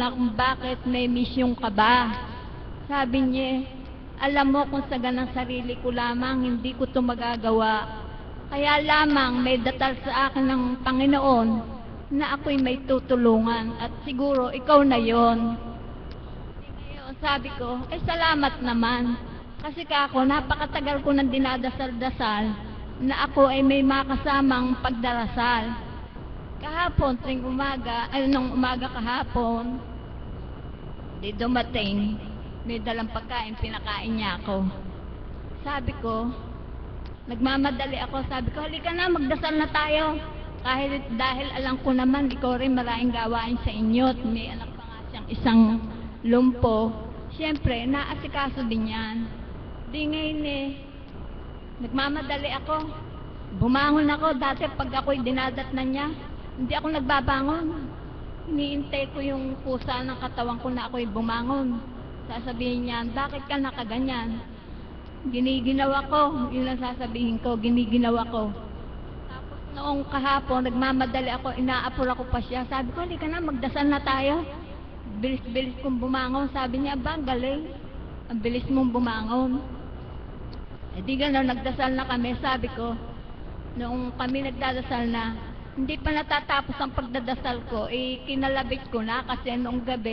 na kung bakit may mission ka ba. Sabi niya, alam mo kung sa ganang sarili ko lamang, hindi ko ito magagawa. Kaya lamang may datal sa akin ng Panginoon na ako'y may tutulungan at siguro ikaw na yon. Ngayon, sabi ko, salamat naman. Kasi ako, napakatagal ko nang dinadasal-dasal na ako ay may makasamang pagdarasal. Kahapon, tuwing umaga, nung umaga kahapon, di dumating, may dalang pagkain, pinakain niya ako. Sabi ko, nagmamadali ako, sabi ko, halika na, magdasal na tayo. Dahil alam ko naman, ikaw rin maraming gawain sa inyo, at may anak pa nga siyang isang lumpo. Siyempre, naasikaso din yan. Di ngayon nagmamadali ako. Bumangon ako, dati pag ako'y dinadatnan niya, hindi ako nagbabangon. Iniintay ko yung pusa ng katawan ko na ako'y bumangon. Sasabihin niya, bakit ka nakaganyan? Giniginawa ko, yun ang sasabihin ko, giniginawa ko. Tapos noong kahapon, nagmamadali ako, inaapura ko pa siya. Sabi ko, halika na, magdasal na tayo. Bilis-bilis kong bumangon. Sabi niya, ba, galing. Ang bilis mong bumangon. Di gano'n, nagdasal na kami. Sabi ko, noong kami nagdadasal na, hindi pa natatapos ang pagdadasal ko, kinalabit ko na kasi noong gabi,